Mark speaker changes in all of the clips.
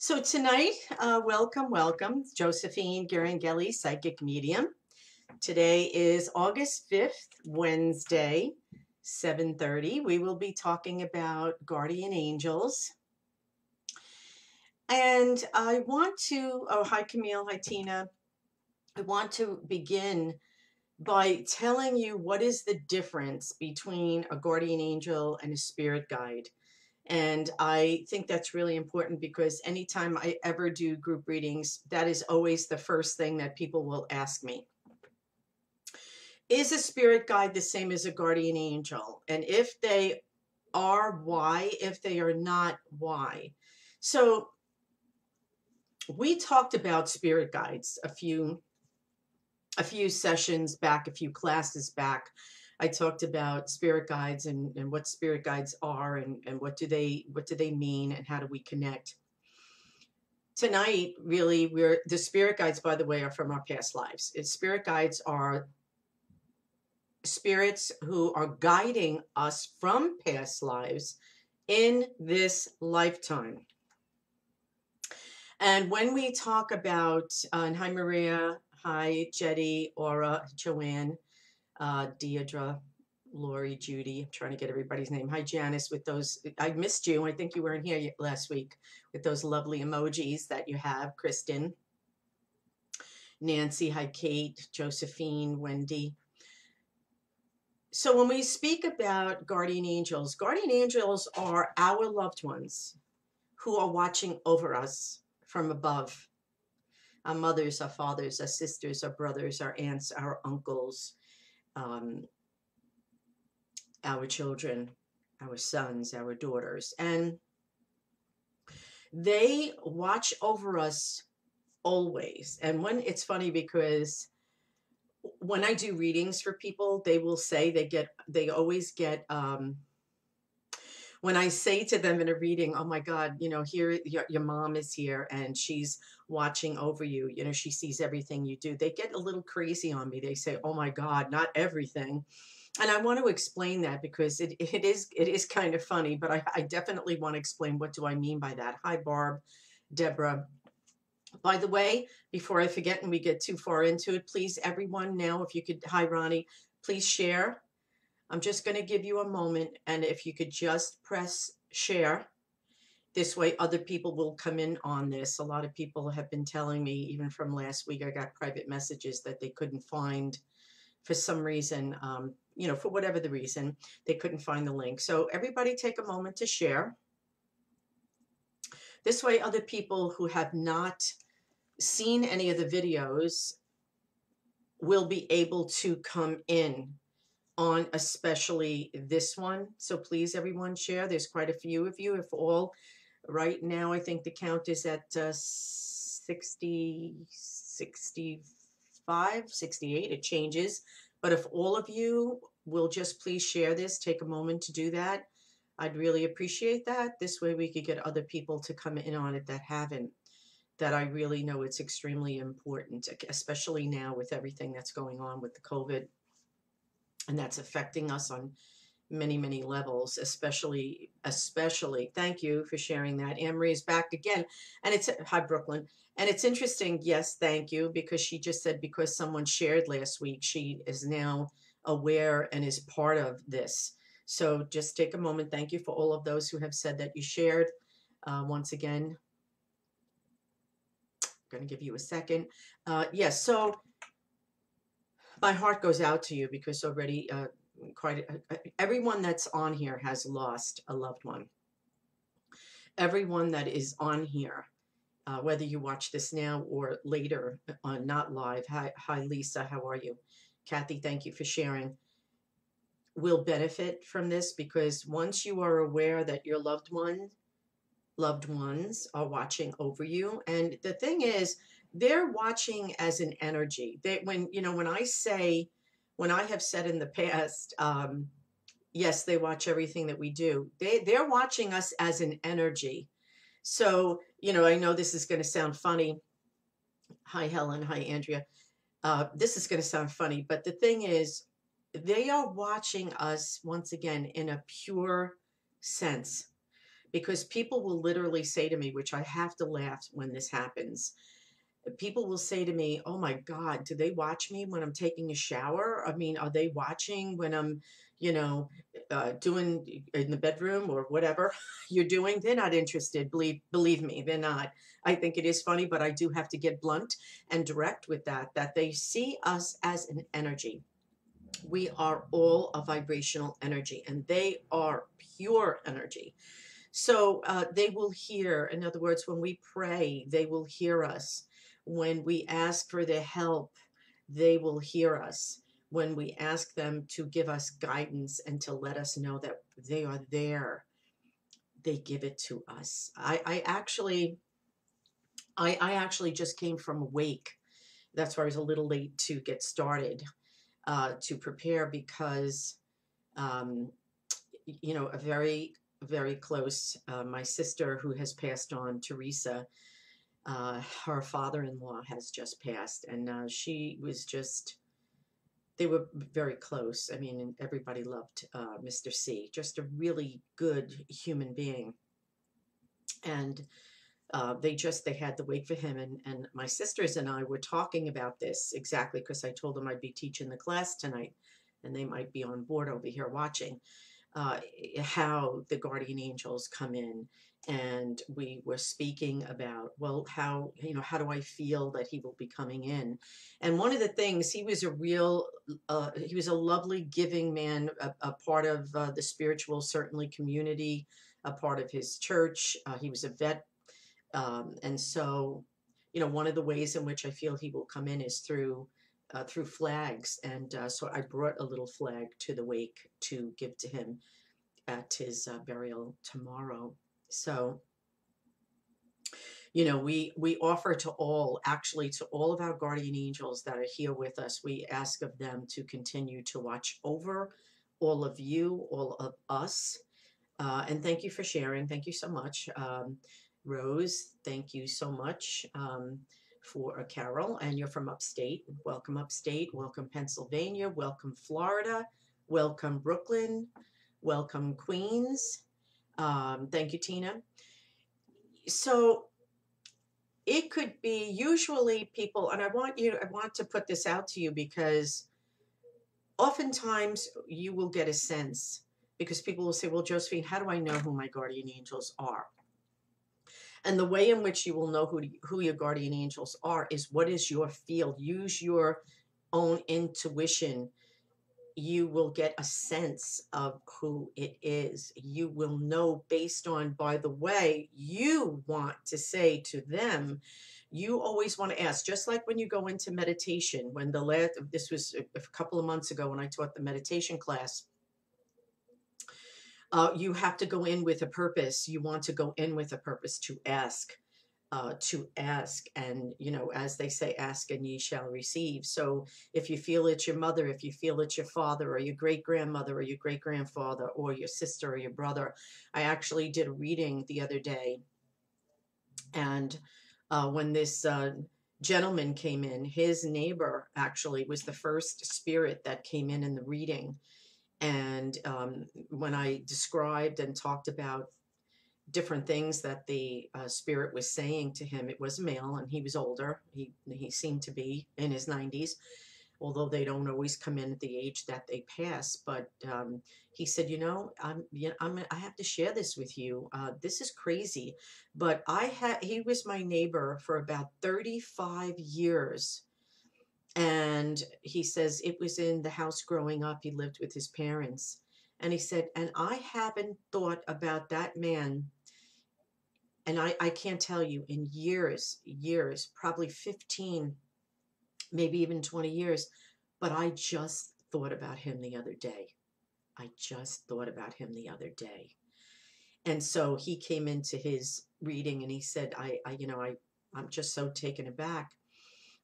Speaker 1: So tonight, welcome, Josephine Ghiringhelli, psychic medium. Today is August 5th, Wednesday, 7:30. We will be talking about guardian angels. And I want to, oh, hi Camille, hi Tina. I want to begin by telling you what is the difference between a guardian angel and a spirit guide. And I think that's really important because anytime I ever do group readings, that is always the first thing that people will ask me. Is a spirit guide the same as a guardian angel? And if they are, why? If they are not, why? So we talked about spirit guides a few sessions back, a few classes back. I talked about spirit guides and what spirit guides are and what do they mean and how do we connect. Tonight, really, the spirit guides, by the way, are from our past lives. Spirit guides are spirits who are guiding us from past lives in this lifetime. And when we talk about, and hi Maria, hi Jetty, Aura, Joanne, Deidre, Lori, Judy, I'm trying to get everybody's name. Hi Janice, with those, I missed you. I think you weren't here last week with those lovely emojis that you have. Kristen, Nancy, hi Kate, Josephine, Wendy. So when we speak about guardian angels are our loved ones who are watching over us from above. Our mothers, our fathers, our sisters, our brothers, our aunts, our uncles, our children, our sons, our daughters. And they watch over us always. And when it's funny because when I do readings for people, they will say they always get, when I say to them in a reading, oh my God, here, your mom is here and she's watching over you. She sees everything you do. They get a little crazy on me. They say, oh my God, not everything. And I want to explain that because it is kind of funny, but I definitely want to explain what do I mean by that. Hi, Barb, Deborah. By the way, before I forget and we get too far into it, please, everyone now, if you could, hi, Ronnie, please share. I'm just going to give you a moment, and if you could just press share, this way other people will come in on this. A lot of people have been telling me, even from last week, I got private messages that they couldn't find, for some reason, for whatever the reason, they couldn't find the link. So everybody take a moment to share. This way other people who have not seen any of the videos will be able to come in on especially this one. So please, everyone, share. There's quite a few of you. If all, right now, I think the count is at 60, 65, 68. It changes. But if all of you will just please share this, take a moment to do that, I'd really appreciate that. This way we could get other people to come in on it that haven't, that I really know it's extremely important, especially now with everything that's going on with the COVID. And that's affecting us on many, many levels, especially, thank you for sharing that. Anne-Marie is back again. And it's, hi, Brooklyn. And it's interesting, yes, thank you, because she just said because someone shared last week, she is now aware and is part of this. So just take a moment. Thank you for all of those who have said that you shared. Once again, I'm going to give you a second. Yes, so my heart goes out to you because already everyone that's on here has lost a loved one. Everyone that is on here, whether you watch this now or later, not live. Hi, Lisa, how are you? Kathy, thank you for sharing. Will benefit from this because once you are aware that your loved ones are watching over you, and the thing is, they're watching as an energy. When I have said in the past, yes, they watch everything that we do. They're watching us as an energy. So, I know this is going to sound funny. Hi, Helen. Hi, Andrea. This is going to sound funny, but the thing is, they are watching us once again in a pure sense. because people will literally say to me, which I have to laugh when this happens. People will say to me, "Oh my God, do they watch me when I'm taking a shower? I mean, are they watching when I'm, you know, doing in the bedroom or whatever you're doing?" They're not interested. Believe me, they're not. I think it is funny, but I do have to get blunt and direct with that. That they see us as an energy. We are all a vibrational energy, and they are pure energy. So they will hear, in other words, when we pray, they will hear us. When we ask for their help, they will hear us. When we ask them to give us guidance and to let us know that they are there, they give it to us. I actually just came from a wake. That's why I was a little late to get started, to prepare because um, a very, very close, my sister who has passed on, Teresa, her father-in-law has just passed, and she was just, they were very close. I mean, everybody loved Mr. C, just a really good human being. And they had to wait for him. And my sisters and I were talking about this exactly because I told them I'd be teaching the class tonight and they might be on board over here watching. How the guardian angels come in, and we were speaking about, well, how do I feel that he will be coming in? And one of the things, he was he was a lovely, giving man, a part of the spiritual, certainly, community, a part of his church. He was a vet, and so, one of the ways in which I feel he will come in is through flags. And so I brought a little flag to the wake to give to him at his burial tomorrow. So, we offer to all, actually to all of our guardian angels that are here with us, we ask of them to continue to watch over all of you, all of us. And thank you for sharing. Thank you so much. Rose, thank you so much for a Carol, and you're from upstate. Welcome upstate. Welcome Pennsylvania. Welcome Florida. Welcome Brooklyn. Welcome Queens. Thank you, Tina. So it could be usually people, and I want to put this out to you because oftentimes you will get a sense, because people will say, well, Josephine, how do I know who my guardian angels are? And the way in which you will know who your guardian angels are is, what is your field? Use your own intuition. You will get a sense of who it is. You will know based on, by the way you want to say to them. You always want to ask, just like when you go into meditation. This was a couple of months ago when I taught the meditation class. You have to go in with a purpose. You want to go in with a purpose to ask. And as they say, ask and ye shall receive. So if you feel it's your mother, if you feel it's your father or your great grandmother or your great grandfather or your sister or your brother. I actually did a reading the other day, and when this gentleman came in, his neighbor actually was the first spirit that came in the reading. And when I described and talked about different things that the spirit was saying to him, it was a male and he was older. He seemed to be in his 90s, although they don't always come in at the age that they pass. But he said, I have to share this with you. This is crazy, but he was my neighbor for about 35 years. And he says it was in the house growing up. He lived with his parents. And he said, and I haven't thought about that man. And I can't tell you, in years, probably 15, maybe even 20 years. But I just thought about him the other day. And so he came into his reading and he said, I'm just so taken aback.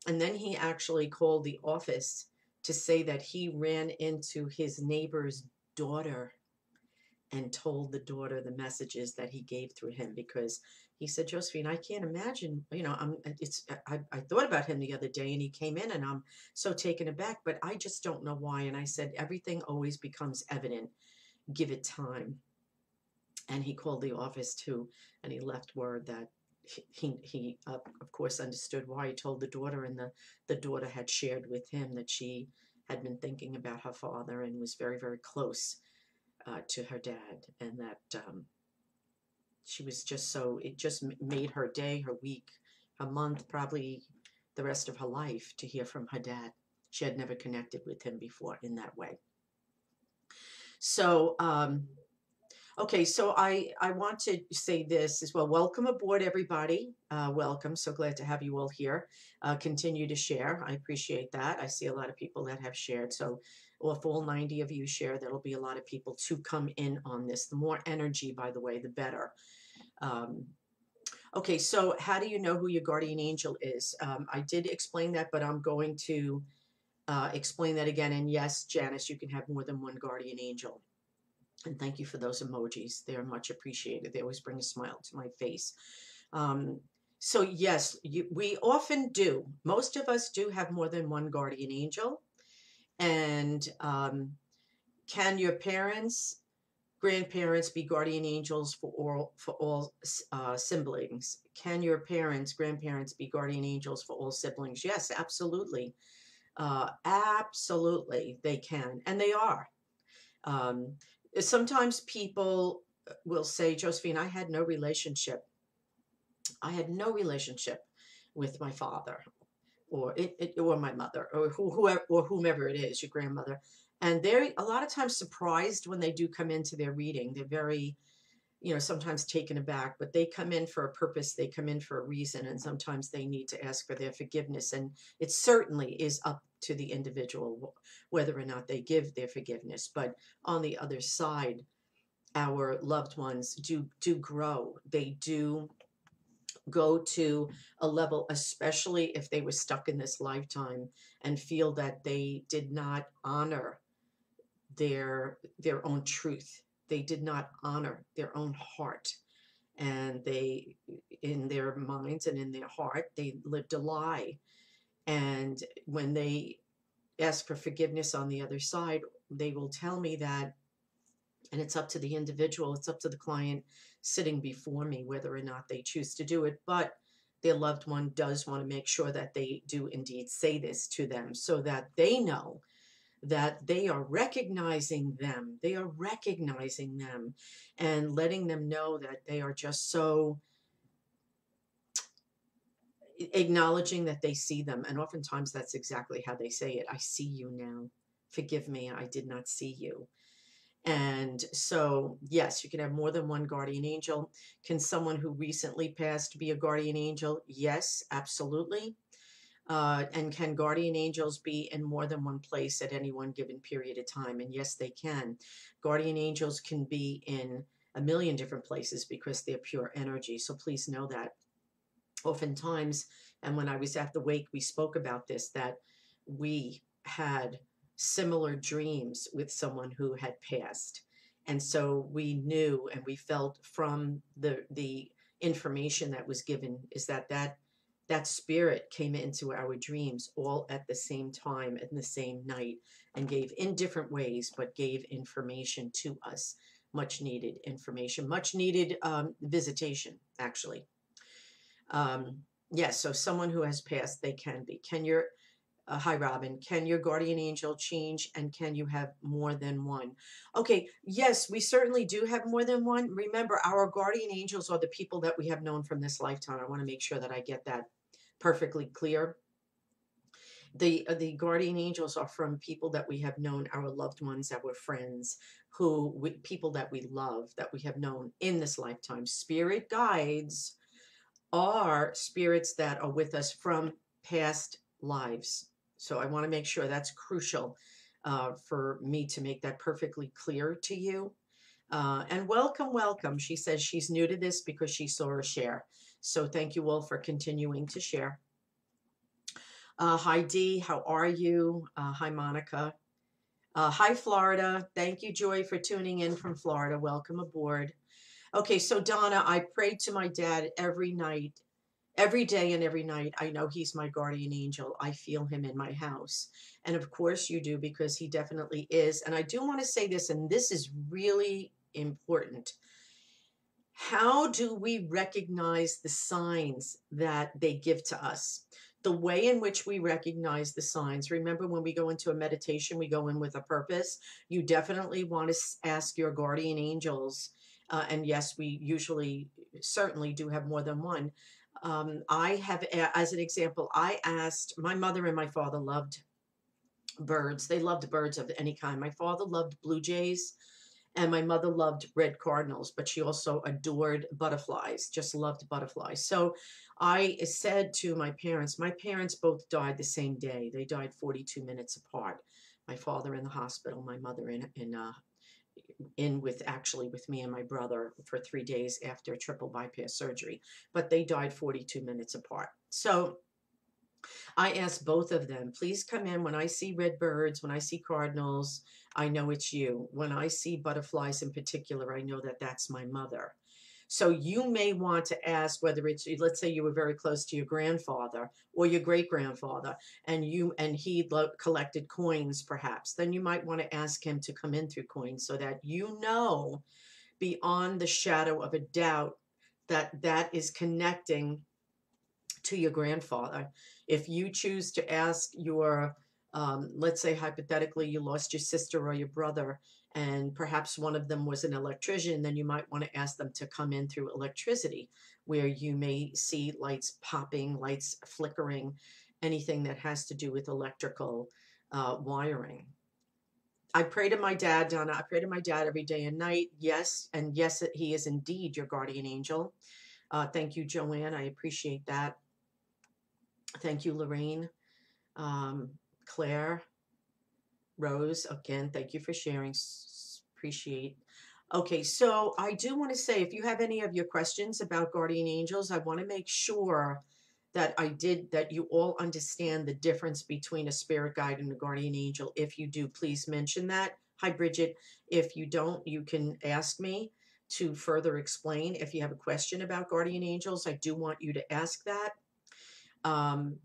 Speaker 1: And then he actually called the office to say that he ran into his neighbor's daughter and told the daughter the messages that he gave through him, because he said, Josephine, I can't imagine, I thought about him the other day and he came in and I'm so taken aback, but I just don't know why. And I said, everything always becomes evident. Give it time. And he called the office too, and he left word that he of course understood why. He told the daughter, and the daughter had shared with him that she had been thinking about her father and was very, very close to her dad, and that she was just so, it just made her day, her week, her month, probably the rest of her life to hear from her dad. She had never connected with him before in that way. So, okay, so I want to say this as well. Welcome aboard, everybody. Welcome. So glad to have you all here. Continue to share. I appreciate that. I see a lot of people that have shared. So if all 90 of you share, that'll be a lot of people to come in on this. The more energy, by the way, the better. Okay, so how do you know who your guardian angel is? I did explain that, but I'm going to explain that again. And yes, Janice, you can have more than one guardian angel. And thank you for those emojis. They're much appreciated. They always bring a smile to my face. So yes, we often do. Most of us do have more than one guardian angel. And can your parents, grandparents be guardian angels for all siblings? Can your parents, grandparents be guardian angels for all siblings? Yes, absolutely. Absolutely, they can, and they are. Sometimes people will say, Josephine, I had no relationship. I had no relationship with my father or my mother or whoever or whomever it is, your grandmother. And they're a lot of times surprised when they do come into their reading. They're very, sometimes taken aback, but they come in for a purpose. They come in for a reason. And sometimes they need to ask for their forgiveness. And it certainly is up to the individual whether or not they give their forgiveness. But on the other side, our loved ones do grow. They do go to a level, especially if they were stuck in this lifetime and feel that they did not honor their own truth. They did not honor their own heart. And they, in their minds and in their heart, they lived a lie. And when they ask for forgiveness on the other side, they will tell me that, and it's up to the individual, it's up to the client sitting before me whether or not they choose to do it. But their loved one does want to make sure that they do indeed say this to them so that they know that they are recognizing them. They are recognizing them and letting them know that they are just so acknowledging that they see them. And oftentimes that's exactly how they say it. I see you now. Forgive me. I did not see you. And so, yes, you can have more than one guardian angel. Can someone who recently passed be a guardian angel? Yes, absolutely. And can guardian angels be in more than one place at any one given period of time? And yes, they can. Guardian angels can be in a million different places because they're pure energy. So please know that. Oftentimes, and when I was at the wake, we spoke about this, that we had similar dreams with someone who had passed. And so we knew and we felt from the information that was given is that spirit came into our dreams all at the same time in the same night and gave in different ways, but gave information to us, much needed information, much needed visitation, actually. Yes, so someone who has passed, they can be. Can your hi, Robin. Can your guardian angel change and can you have more than one? Okay, yes, we certainly do have more than one. Remember, our guardian angels are the people that we have known from this lifetime. I want to make sure that I get that perfectly clear. The guardian angels are from people that we have known, our loved ones, our friends, people that we love, that we have known in this lifetime. Spirit guides are spirits that are with us from past lives. So I want to make sure that's crucial for me to make that perfectly clear to you. And welcome, welcome. She says she's new to this because she saw her share. So thank you all for continuing to share. Hi, Dee. How are you? Hi, Monica. Hi, Florida. Thank you, Joy, for tuning in from Florida. Welcome aboard. Okay, so Donna, I prayed to my dad every night, every day and every night. I know he's my guardian angel. I feel him in my house. And of course you do, because he definitely is. And I do want to say this, and this is really important. How do we recognize the signs that they give to us? The way in which we recognize the signs, remember when we go into a meditation, we go in with a purpose. You definitely want to ask your guardian angels. And yes, we usually certainly do have more than one. I have, as an example, I asked my mother and my father loved birds. They loved birds of any kind. My father loved blue jays and my mother loved red cardinals, but she also adored butterflies, just loved butterflies. So I said to my parents both died the same day. They died 42 minutes apart. My father in the hospital, my mother in with actually with me and my brother for 3 days after triple bypass surgery, but they died 42 minutes apart. So I asked both of them, please come in. When I see red birds, when I see cardinals, I know it's you. When I see butterflies in particular, I know that that's my mother. So you may want to ask whether it's, let's say you were very close to your grandfather or your great grandfather, and he collected coins perhaps. Then you might want to ask him to come in through coins so that you know beyond the shadow of a doubt that that is connecting to your grandfather. If you choose to ask your, let's say hypothetically, you lost your sister or your brother, and perhaps one of them was an electrician, then you might want to ask them to come in through electricity, where you may see lights popping, lights flickering, anything that has to do with electrical wiring. I pray to my dad, Donna. I pray to my dad every day and night. Yes, and yes, he is indeed your guardian angel. Thank you, Joanne. I appreciate that. Thank you, Lorraine. Um, Claire, Rose, again, thank you for sharing. Appreciate. Okay, so I do want to say if you have any of your questions about guardian angels, I want to make sure that you all understand the difference between a spirit guide and a guardian angel. If you do, please mention that. Hi, Bridget. If you don't, you can ask me to further explain. If you have a question about guardian angels, I do want you to ask that. Um,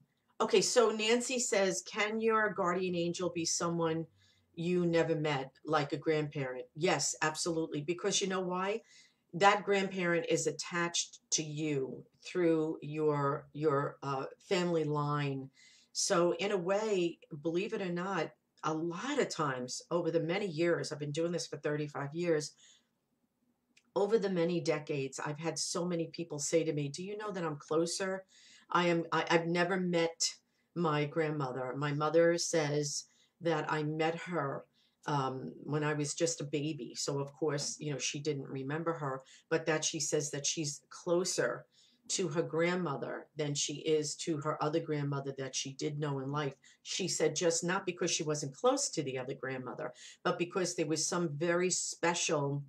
Speaker 1: okay, so Nancy says, can your guardian angel be someone you never met, like a grandparent? Yes, absolutely. Because you know why? That grandparent is attached to you through your family line. So in a way, believe it or not, a lot of times over the many years, I've been doing this for 35 years, over the many decades, I've had so many people say to me, do you know that I'm closer? I've never met my grandmother. My mother says that I met her when I was just a baby. So of course, she didn't remember her, but that she says that she's closer to her grandmother than she is to her other grandmother that she did know in life. She said just not because she wasn't close to the other grandmother, but because there was some very special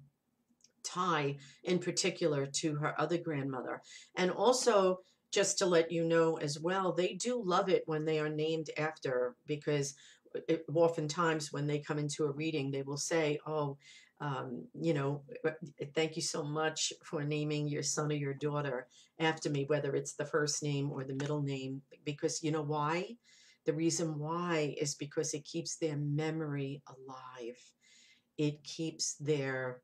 Speaker 1: tie in particular to her other grandmother. And also, just to let you know as well, they do love it when they are named after, because oftentimes when they come into a reading, they will say, oh, thank you so much for naming your son or your daughter after me, whether it's the first name or the middle name, because you know why? The reason why is because it keeps their memory alive. It keeps their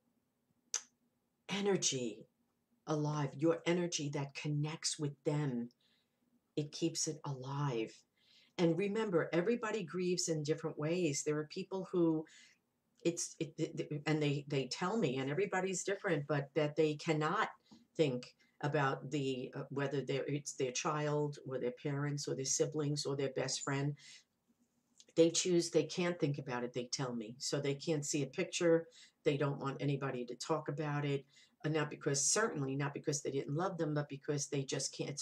Speaker 1: energy alive, your energy that connects with them. It keeps it alive. And remember, everybody grieves in different ways. There are people who and they tell me, and everybody's different, but that they cannot think about the whether it's their child or their parents or their siblings or their best friend. They can't think about it, they tell me. So they can't see a picture. They don't want anybody to talk about it. Certainly not because they didn't love them, but because they just can't.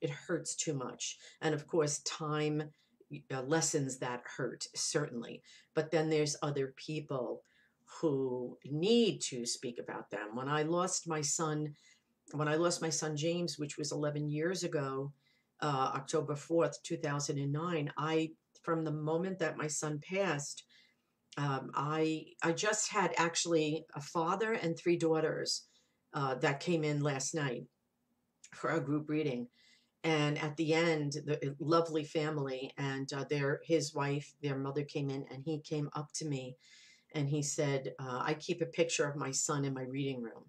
Speaker 1: It hurts too much. And of course, time lessens that hurt, certainly. But then there's other people who need to speak about them. When I lost my son James, which was 11 years ago, October 4th, 2009, from the moment that my son passed, I just had actually a father and three daughters that came in last night for a group reading. And at the end, the lovely family and his wife, their mother came in, and he came up to me and he said, I keep a picture of my son in my reading room.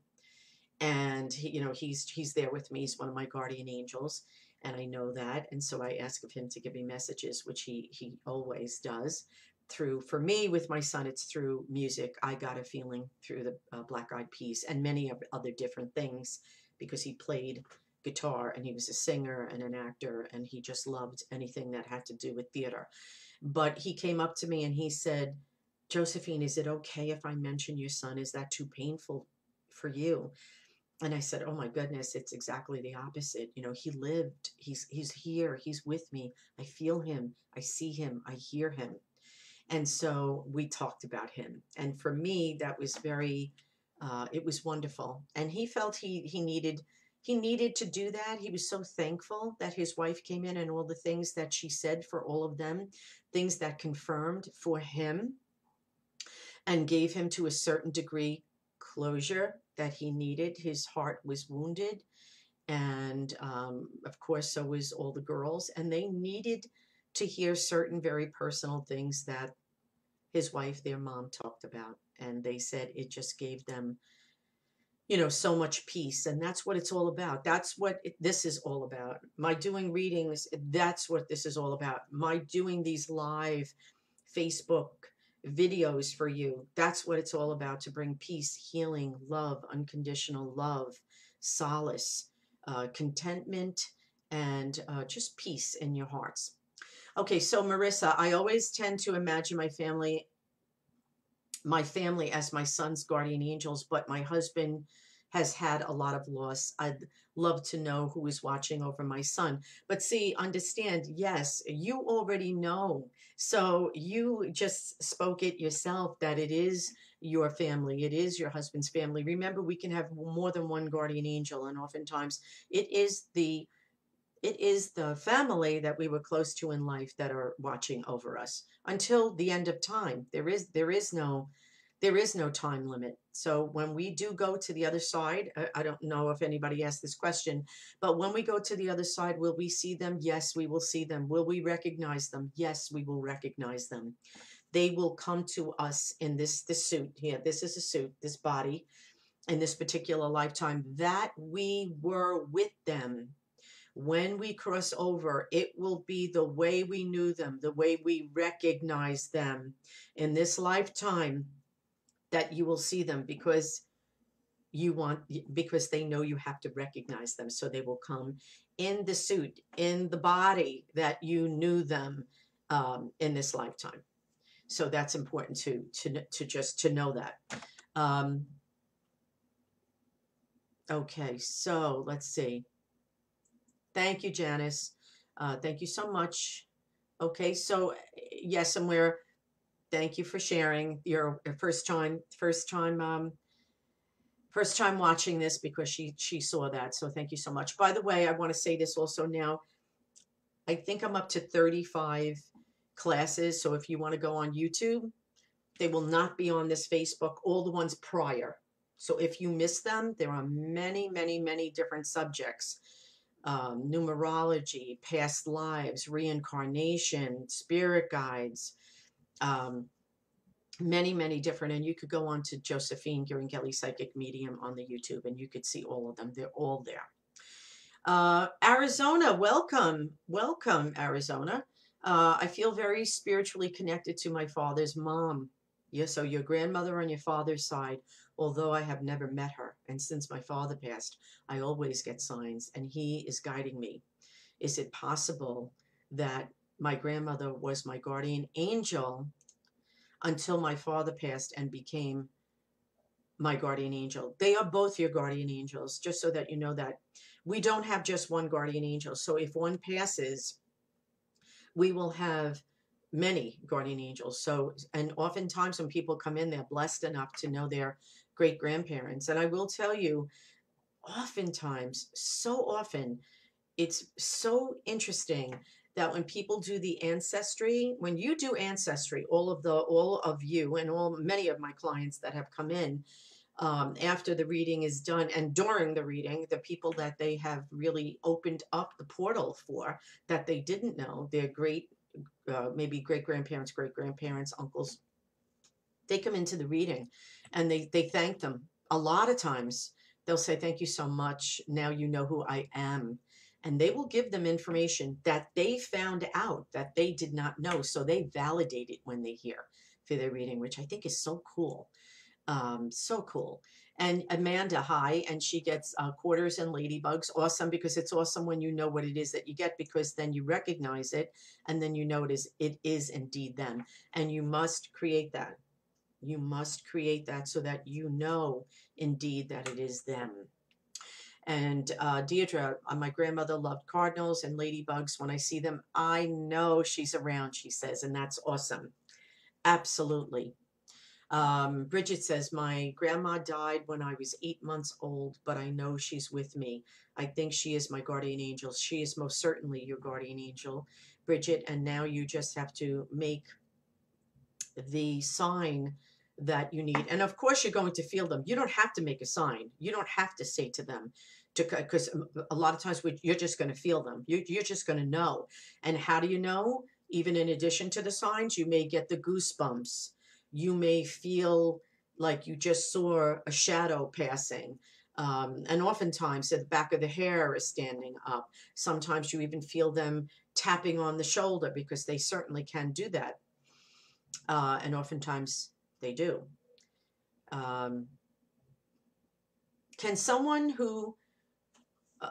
Speaker 1: and he's there with me. He's one of my guardian angels, and I know that. And so I ask of him to give me messages, which he always does. Through, for me, with my son, it's through music. I got a feeling through the Black Eyed Peas and many other different things, because he played guitar and he was a singer and an actor, and he just loved anything that had to do with theater. But he came up to me and he said, Josephine, is it okay if I mention your son? Is that too painful for you? And I said, oh my goodness, it's exactly the opposite. He lived, he's here, he's with me. I feel him, I see him, I hear him. And so we talked about him. And for me, that was very, it was wonderful. And he felt he needed to do that. He was so thankful that his wife came in and all the things that she said for all of them, things that confirmed for him and gave him, to a certain degree, closure that he needed. His heart was wounded. And of course, so was all the girls. And they needed to hear certain very personal things that his wife, their mom, talked about. And they said it just gave them, so much peace. And that's what it's all about. That's what this is all about. My doing readings, that's what this is all about. My doing these live Facebook videos for you, that's what it's all about, to bring peace, healing, love, unconditional love, solace, contentment, and just peace in your hearts. Okay, so Marissa, I always tend to imagine my family as my son's guardian angels, but my husband has had a lot of loss. I'd love to know who is watching over my son. But see, understand, yes, you already know. So you just spoke it yourself, that it is your family, it is your husband's family. Remember, we can have more than one guardian angel, and oftentimes it is the family that we were close to in life that are watching over us until the end of time. There is no time limit. So when we do go to the other side, I don't know if anybody asked this question, but when we go to the other side, will we see them? Yes, we will see them. Will we recognize them? Yes, we will recognize them. They will come to us in this suit here. This is a suit, this body, in this particular lifetime, that we were with them. When we cross over, it will be the way we knew them, the way we recognize them in this lifetime, that you will see them, because because they know you have to recognize them. So they will come in the suit, in the body that you knew them in this lifetime. So that's important to know that. Okay, so let's see. Thank you, Janice. Thank you so much. Okay, so yes, and thank you for sharing your first time watching this, because she saw that. So thank you so much. By the way, I want to say this also now. I think I'm up to 35 classes. So if you want to go on YouTube, they will not be on this Facebook, all the ones prior. So if you miss them, there are many, many, many different subjects. Numerology, past lives, reincarnation, spirit guides, many, many different. And you could go on to Josephine Ghiringhelli Psychic Medium on the YouTube, and you could see all of them. They're all there. Arizona, welcome. Welcome, Arizona. I feel very spiritually connected to my father's mom. Yeah, so your grandmother on your father's side, although I have never met her. And since my father passed, I always get signs, and he is guiding me. Is it possible that my grandmother was my guardian angel until my father passed and became my guardian angel? They are both your guardian angels, just so that you know that. We don't have just one guardian angel. So if one passes, we will have many guardian angels. So, and oftentimes when people come in, they're blessed enough to know their great grandparents. And I will tell you, oftentimes, so often, it's so interesting that when people do the ancestry, when you do ancestry, all of you and many of my clients that have come in, after the reading is done and during the reading, the people that they have really opened up the portal for, that they didn't know, their maybe great-grandparents, uncles, they come into the reading and they thank them a lot of times. They'll say, thank you so much. Now you know who I am. And they will give them information that they found out that they did not know. So they validate it when they hear for their reading, which I think is so cool. So cool. And Amanda, hi, and she gets quarters and ladybugs. Awesome, because it's awesome when you know what it is that you get, because then you recognize it, and then you know it is indeed them. And you must create that. You must create that so that you know indeed that it is them. And Deirdre, my grandmother loved cardinals and ladybugs. When I see them, I know she's around, she says, and that's awesome. Absolutely. Bridget says, my grandma died when I was 8 months old, but I know she's with me. I think she is my guardian angel. She is most certainly your guardian angel, Bridget. And now you just have to make the sign that you need. And of course, you're going to feel them. You don't have to make a sign. You don't have to say to them, because a lot of times you're just going to feel them. You're just going to know. And how do you know? Even in addition to the signs, you may get the goosebumps. You may feel like you just saw a shadow passing. And oftentimes the back of the hair is standing up. Sometimes you even feel them tapping on the shoulder, because they certainly can do that. And oftentimes they do. Um, can someone who uh,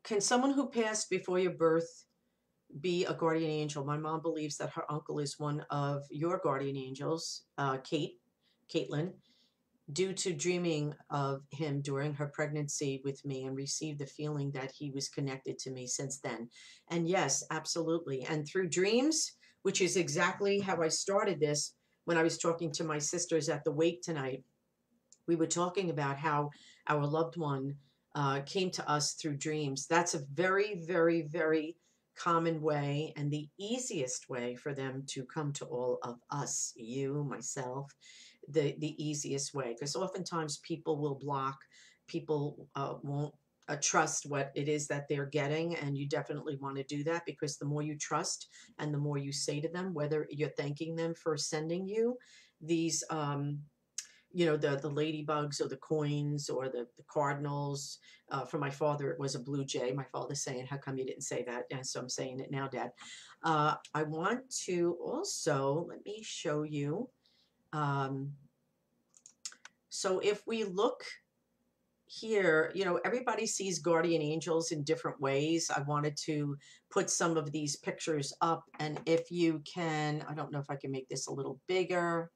Speaker 1: can someone who passed before your birth be a guardian angel? My mom believes that her uncle is one of your guardian angels, Caitlin, due to dreaming of him during her pregnancy with me, and received the feeling that he was connected to me since then. And yes, absolutely. And through dreams, which is exactly how I started this when I was talking to my sisters at the wake tonight. We were talking about how our loved one came to us through dreams. That's a very, very, very common way, and the easiest way for them to come to all of us, you, myself, the easiest way. Because oftentimes people will block, people won't trust what it is that they're getting, and you definitely want to do that, because the more you trust and the more you say to them, whether you're thanking them for sending you these the ladybugs or the coins or the cardinals. For my father, it was a blue jay. My father's saying, how come you didn't say that? And so I'm saying it now, Dad. I want to also, let me show you. So if we look here, everybody sees guardian angels in different ways. I wanted to put some of these pictures up, and if you can, I don't know if I can make this a little bigger,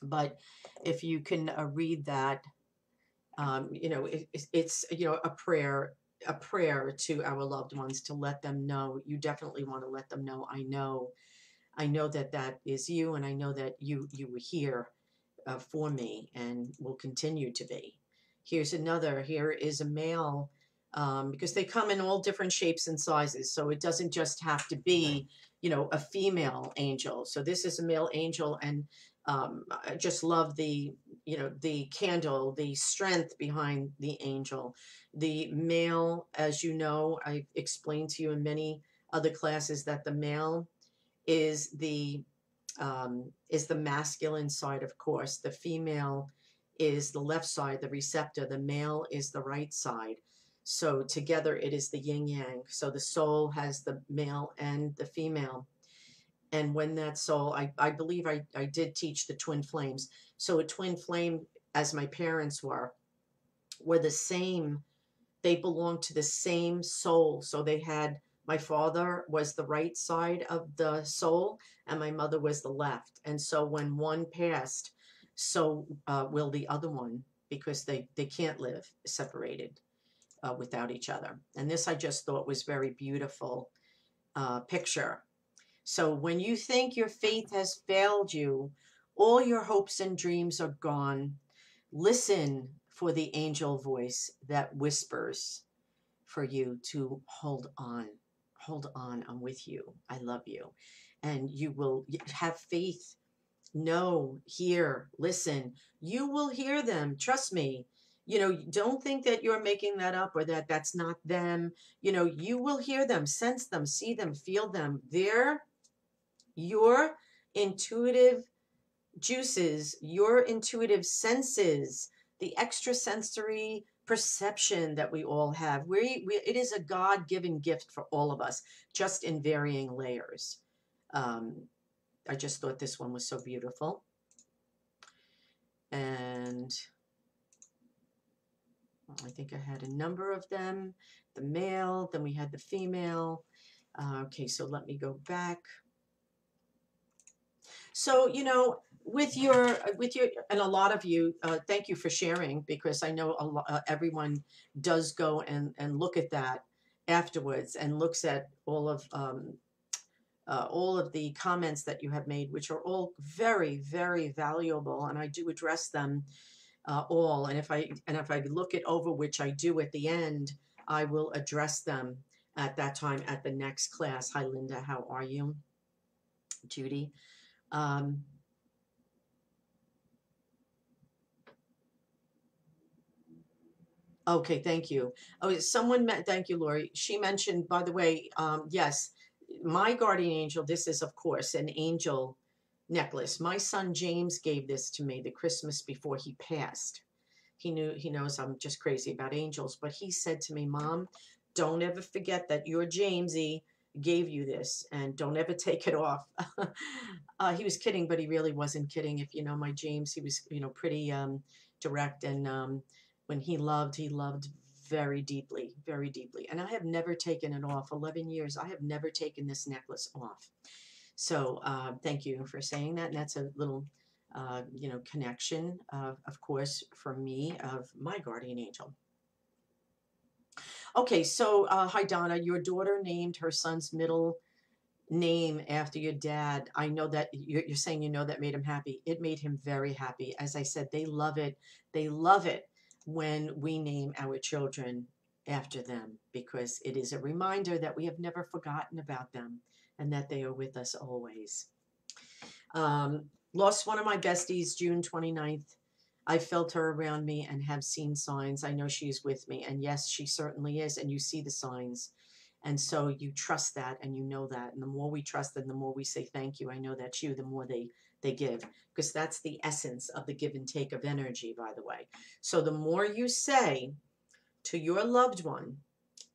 Speaker 1: but if you can read that, it's a prayer to our loved ones, to let them know. You definitely want to let them know, I know that that is you, and I know that you were here for me and will continue to be. Here's another. Here is a male, because they come in all different shapes and sizes, so it doesn't just have to be, a female angel. So this is a male angel, and I just love the candle, the strength behind the angel. The male, as you know, I've explained to you in many other classes that the male is the masculine side, of course. The female is the left side, the receptor. The male is the right side. So together it is the yin yang. So the soul has the male and the female. And when that soul, I believe I did teach the twin flames. So a twin flame, as my parents were the same. They belonged to the same soul. So my father was the right side of the soul, and my mother was the left. And so when one passed, so will the other one, because they can't live separated without each other. And this I just thought was very beautiful picture. So when you think your faith has failed you, all your hopes and dreams are gone, listen for the angel voice that whispers for you to hold on. Hold on, I'm with you. I love you. And you will have faith. Know, hear, listen. You will hear them. Trust me. Don't think that you're making that up, or that that's not them. You will hear them, sense them, see them, feel them. Your intuitive juices, your intuitive senses, the extrasensory perception that we all have. It is a God-given gift for all of us, just in varying layers. I just thought this one was so beautiful. And I think I had a number of them. The male, then we had the female. Okay, so let me go back. So, with your, and a lot of you, thank you for sharing, because I know everyone does go and look at that afterwards and looks at all of the comments that you have made, which are all very, very valuable, and I do address them all. And if I look it over, which I do at the end, I will address them at that time at the next class. Hi, Linda. How are you? Judy. Okay, thank you. Oh, thank you, Lori. She mentioned, by the way, yes, my guardian angel, this is, of course, an angel necklace. My son James gave this to me the Christmas before he passed. He knows I'm just crazy about angels, but he said to me, Mom, don't ever forget that your Jamesy gave you this, and don't ever take it off. He was kidding, but he really wasn't kidding. If you know my James, he was, pretty direct, and when he loved very deeply, very deeply. And I have never taken it off. 11 years, I have never taken this necklace off. So thank you for saying that. And that's a little, connection, of course, for me, of my guardian angel. Okay, so hi, Donna. Your daughter named her son's middle name after your dad. I know that you're saying that made him happy. It made him very happy. As I said, they love it. They love it when we name our children after them, because it is a reminder that we have never forgotten about them and that they are with us always. Lost one of my besties June 29th. I felt her around me and have seen signs. I know she's with me. And yes, she certainly is. And you see the signs. And so you trust that, and you know that. And the more we trust them, the more we say thank you. I know that's you, the more they give. Because that's the essence of the give and take of energy, by the way. So the more you say to your loved one,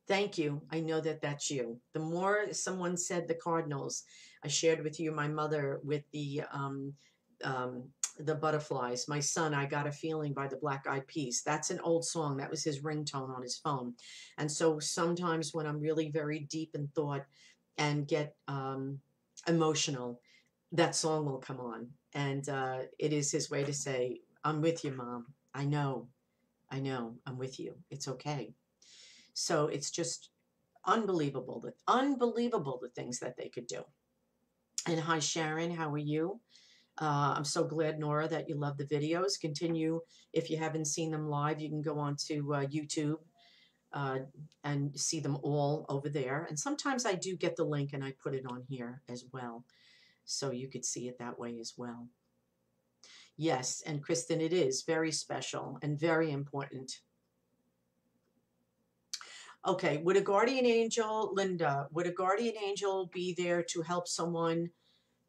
Speaker 1: thank you, I know that that's you. The more someone said the Cardinals, I shared with you my mother with the butterflies. My son, I Got a Feeling by the Black Eyed Peas. That's an old song. That was his ringtone on his phone. And so sometimes when I'm really very deep in thought and get emotional, that song will come on. And it is his way to say, I'm with you, Mom. I know, I'm with you. It's okay. So it's just unbelievable the things that they could do. And hi, Sharon, how are you? I'm so glad, Nora, that you love the videos. Continue. If you haven't seen them live, you can go on to YouTube and see them all over there. And sometimes I do get the link and I put it on here as well, so you could see it that way as well. Yes, and Kristen, it is very special and very important. Okay, would a guardian angel, Linda, would a guardian angel be there to help someone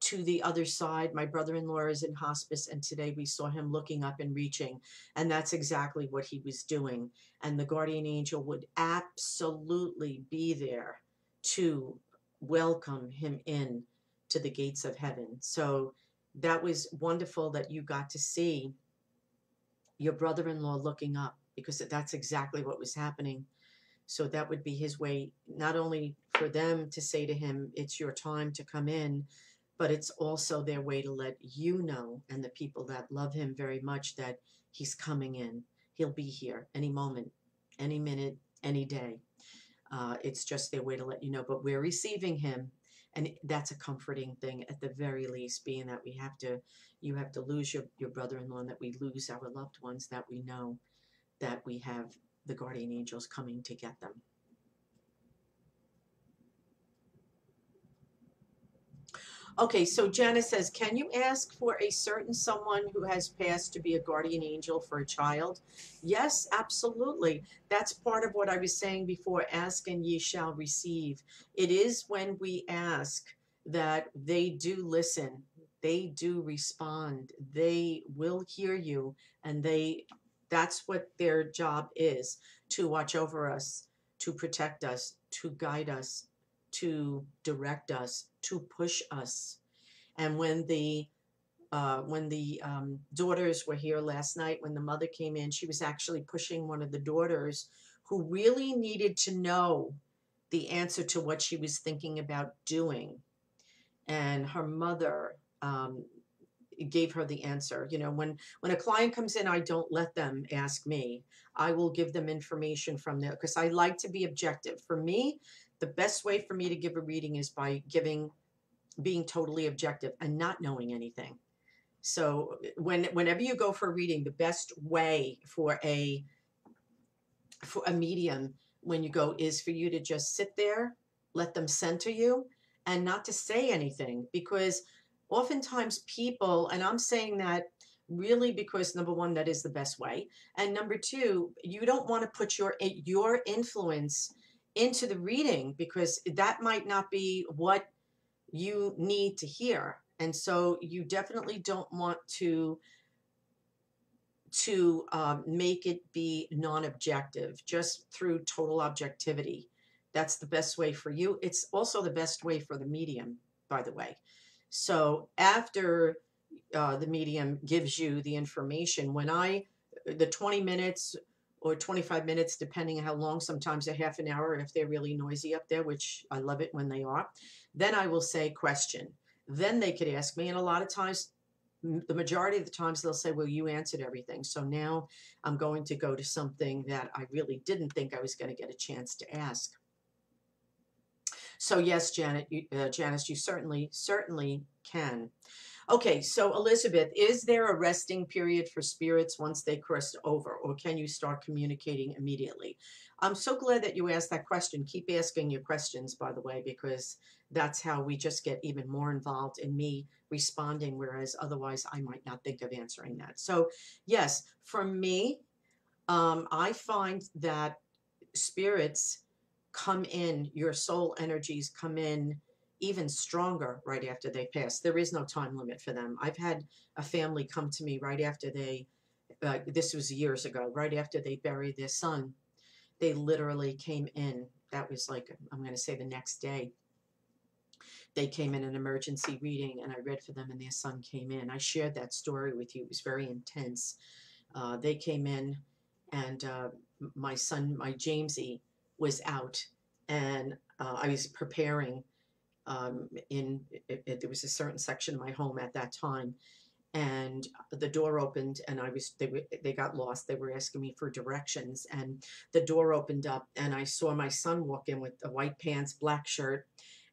Speaker 1: to the other side? My brother-in-law is in hospice, and today we saw him looking up and reaching, and that's exactly what he was doing. And the guardian angel would absolutely be there to welcome him in to the gates of heaven. So that was wonderful that you got to see your brother-in-law looking up, because that's exactly what was happening. So that would be his way, not only for them to say to him, it's your time to come in, but it's also their way to let you know, and the people that love him very much, that he's coming in. He'll be here any moment, any minute, any day. It's just their way to let you know, but we're receiving him. And that's a comforting thing at the very least, being that you have to lose your brother-in-law, and that we lose our loved ones, that we know that we have the guardian angels coming to get them. Okay, so Janice says, can you ask for a certain someone who has passed to be a guardian angel for a child? Yes, absolutely. That's part of what I was saying before, ask and ye shall receive. It is when we ask that they do listen, they do respond, they will hear you, and they That's what their job is, to watch over us, to protect us, to guide us, to direct us, to push us. And when the daughters were here last night, when the mother came in, she was actually pushing one of the daughters who really needed to know the answer to what she was thinking about doing. And her mother gave her the answer. You know, when a client comes in, I don't let them ask me. I will give them information from there because I like to be objective. For me, the best way for me to give a reading is by being totally objective and not knowing anything. So whenever you go for a reading, the best way for a medium when you go is for you to just sit there, let them center you, and not to say anything, because oftentimes people, and I'm saying that really because number one, that is the best way, and number two, you don't want to put your influence into the reading because that might not be what you need to hear. And so you definitely don't want to make it be non-objective, just through total objectivity. That's the best way for you. It's also the best way for the medium, by the way. So after the medium gives you the information, the 20 minutes or 25 minutes, depending on how long, sometimes a half an hour if they're really noisy up there, which I love it when they are, then I will say question. Then they could ask me, and a lot of times, the majority of the times they'll say, well, you answered everything. So now I'm going to go to something that I really didn't think I was going to get a chance to ask. So yes, Janice, you certainly can. Okay, so Elizabeth, is there a resting period for spirits once they cross over, or can you start communicating immediately? I'm so glad that you asked that question. Keep asking your questions, by the way, because that's how we just get even more involved in me responding, whereas otherwise I might not think of answering that. So yes, for me, I find that spirits come in, your soul energies come in even stronger right after they pass. There is no time limit for them. I've had a family come to me right after this was years ago, right after they buried their son. They literally came in. That was like, I'm going to say the next day. They came in an emergency reading and I read for them and their son came in. I shared that story with you. It was very intense. They came in and my son, my Jamesy, was out and I was preparing there was a certain section of my home at that time, and the door opened and they got lost. They were asking me for directions and the door opened up and I saw my son walk in with the white pants, black shirt,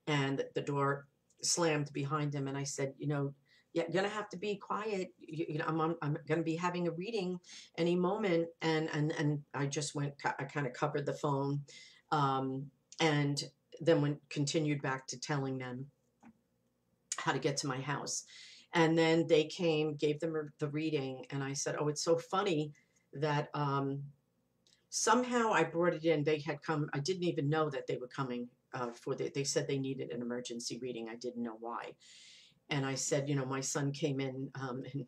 Speaker 1: and the door slammed behind him. And I said, you know, yeah, you're gonna have to be quiet. You know, I'm gonna be having a reading any moment. And I just I kind of covered the phone, and then continued back to telling them how to get to my house. And then they came, gave them the reading, and I said, oh, it's so funny that somehow I brought it in. They had come. I didn't even know that they were coming they said they needed an emergency reading. I didn't know why. And I said, you know, my son came in, and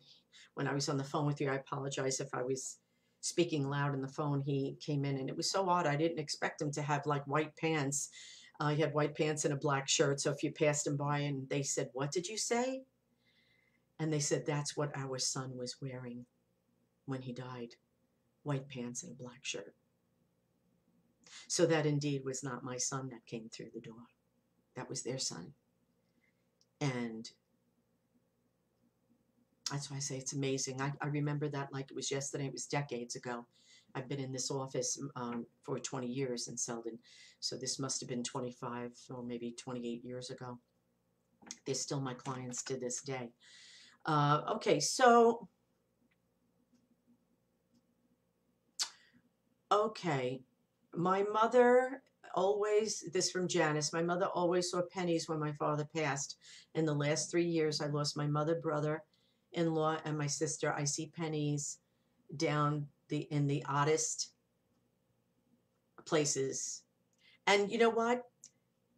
Speaker 1: when I was on the phone with you, I apologize if I was speaking loud in the phone. He came in, and it was so odd. I didn't expect him to have like white pants. He had white pants and a black shirt. So if you passed him by and they said, what did you say? And they said, that's what our son was wearing when he died, white pants and a black shirt. So that indeed was not my son that came through the door. That was their son. And that's why I say it's amazing. I remember that like it was yesterday. It was decades ago. I've been in this office for 20 years in Selden. So this must have been 25 or maybe 28 years ago. They're still my clients to this day. Okay, so, okay. My mother always, this from Janice, my mother always saw pennies when my father passed. In the last 3 years, I lost my mother, brother-in-law, and my sister. I see pennies in the oddest places. And you know what?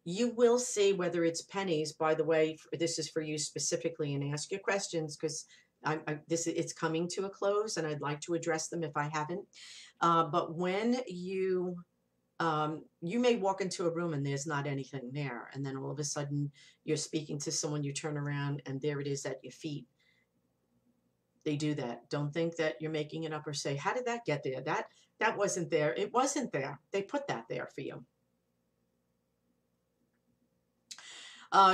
Speaker 1: You will see whether it's pennies. By the way, this is for you specifically, and ask your questions because It's coming to a close, and I'd like to address them if I haven't. But when you may walk into a room and there's not anything there, and then all of a sudden you're speaking to someone, you turn around and there it is at your feet. They do that. Don't think that you're making it up or say, how did that get there? That wasn't there. It wasn't there. They put that there for you.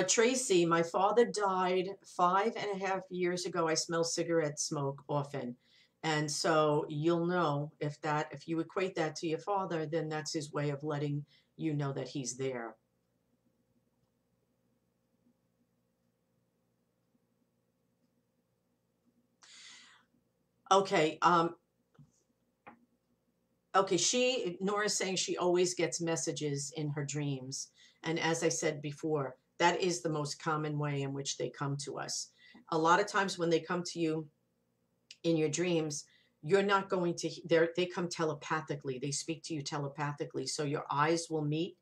Speaker 1: Tracy, my father died 5.5 years ago. I smell cigarette smoke often. And so you'll know if you equate that to your father, then that's his way of letting you know that he's there. Okay. Okay. Nora's saying she always gets messages in her dreams. And as I said before, that is the most common way in which they come to us. A lot of times when they come to you in your dreams, you're not going to, they come telepathically. They speak to you telepathically. So your eyes will meet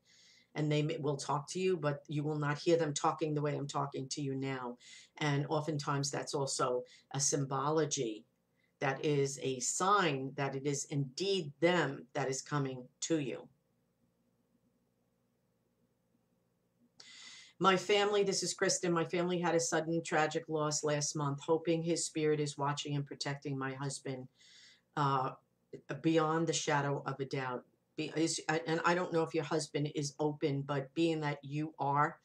Speaker 1: and they will talk to you, but you will not hear them talking the way I'm talking to you now. And oftentimes that's also a symbology. That is a sign that it is indeed them that is coming to you. My family, this is Kristen, my family had a sudden tragic loss last month, hoping his spirit is watching and protecting my husband beyond the shadow of a doubt. And I don't know if your husband is open, but being that you are,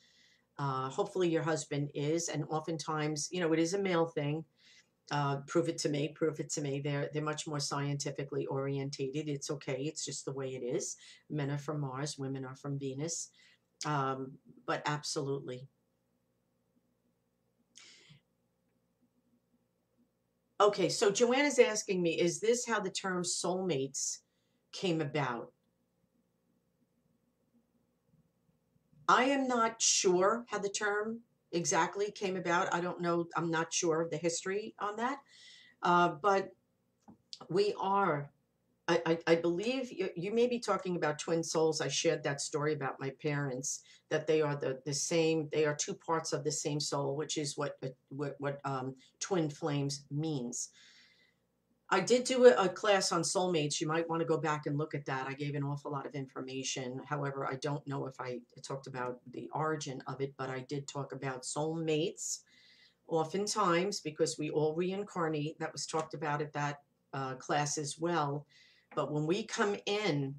Speaker 1: hopefully your husband is, and oftentimes, it is a male thing. Prove it to me, prove it to me. They're much more scientifically orientated. It's okay. It's just the way it is. Men are from Mars, women are from Venus. But absolutely. Okay, so Joanna's asking me, is this how the term soulmates came about? I am not sure how the term exactly came about. I don't know. I'm not sure of the history on that. But we are, I believe you may be talking about twin souls. I shared that story about my parents, that they are the same. They are two parts of the same soul, which is what twin flames means. I did do a class on soulmates. You might want to go back and look at that. I gave an awful lot of information. However, I don't know if I talked about the origin of it, but I did talk about soulmates oftentimes because we all reincarnate. That was talked about at that class as well. But when we come in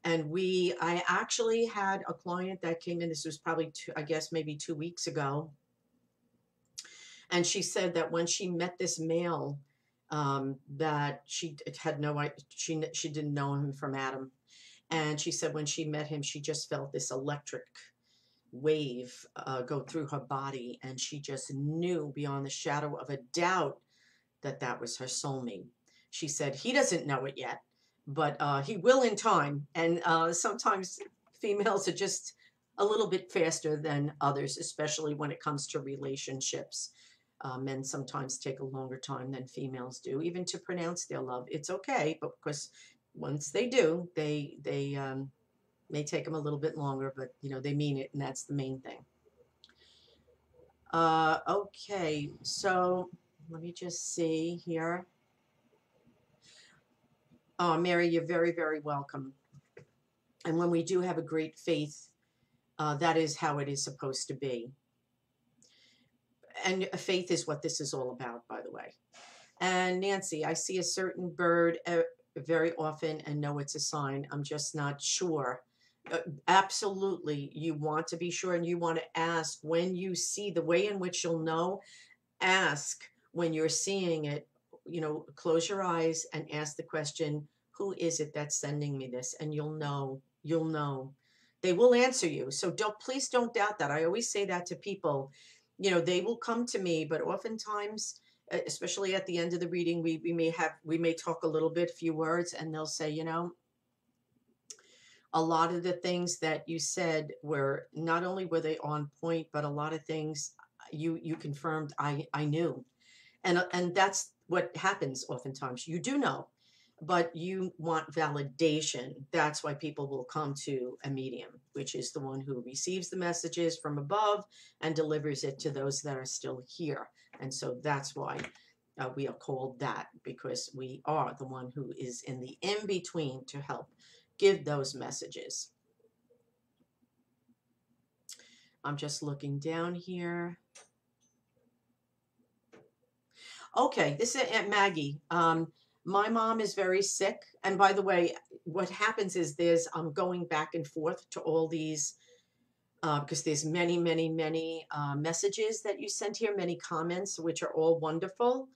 Speaker 1: and I actually had a client that came in, this was probably I guess maybe 2 weeks ago. And she said that when she met this male, that she had she didn't know him from Adam. And she said when she met him, she just felt this electric wave go through her body. And she just knew beyond the shadow of a doubt that that was her soulmate. She said he doesn't know it yet, but he will in time. And sometimes females are just a little bit faster than others, especially when it comes to relationships. Men sometimes take a longer time than females do, even to pronounce their love. It's okay, but because once they do, they may take them a little bit longer, but they mean it, and that's the main thing. Okay, so let me just see here. Oh, Mary, you're very, very welcome. And when we do have a great faith, that is how it is supposed to be. And faith is what this is all about, by the way. And Nancy, I see a certain bird very often and know it's a sign. I'm just not sure. Absolutely, you want to be sure, and you want to ask when you see the way in which you'll know. Ask when you're seeing it. Close your eyes and ask the question, who is it that's sending me this? And you'll know. You'll know. They will answer you. So please don't doubt that. I always say that to people. They will come to me, but oftentimes, especially at the end of the reading, we may talk a little bit, few words, and they'll say, a lot of the things that you said were not only were they on point, but a lot of things you confirmed I knew. And that's what happens oftentimes. You do know, but you want validation. That's why people will come to a medium, which is the one who receives the messages from above and delivers it to those that are still here. And so that's why. We are called that because we are the one who is in the in between to help give those messages. I'm just looking down here. Okay, this is Aunt Maggie. My mom is very sick. And by the way, what happens is I'm going back and forth to all these because there's many, many, many messages that you sent here, many comments, which are all wonderful.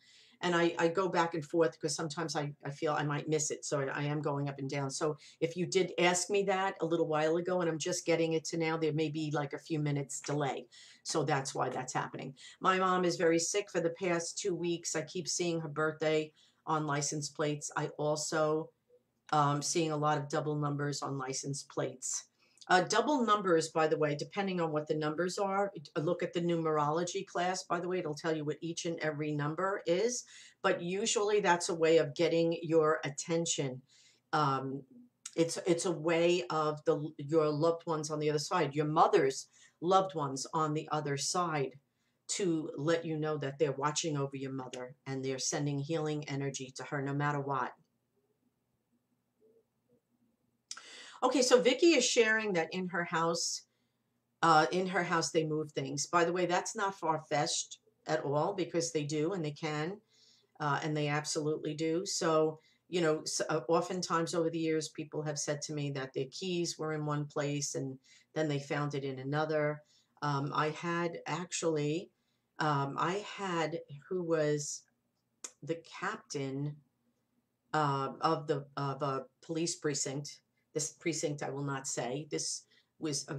Speaker 1: And I go back and forth because sometimes I feel I might miss it. So I am going up and down. So if you did ask me that a little while ago and I'm just getting it to now, there may be like a few minutes delay. So that's why that's happening. My mom is very sick for the past 2 weeks. I keep seeing her birthday on license plates. I also seeing a lot of double numbers on license plates. Double numbers, by the way, depending on what the numbers are, look at the numerology class, by the way, it'll tell you what each and every number is. But usually that's a way of getting your attention. Um, it's a way of your loved ones on the other side, your mother's loved ones on the other side, to let you know that they're watching over your mother and they're sending healing energy to her no matter what. Okay, so Vicky is sharing that in her house they move things. By the way, that's not far-fetched at all because they do and they can, and they absolutely do. So, oftentimes over the years, people have said to me that their keys were in one place and then they found it in another. I had actually, I had who was the captain of a police precinct. This precinct I will not say. This was a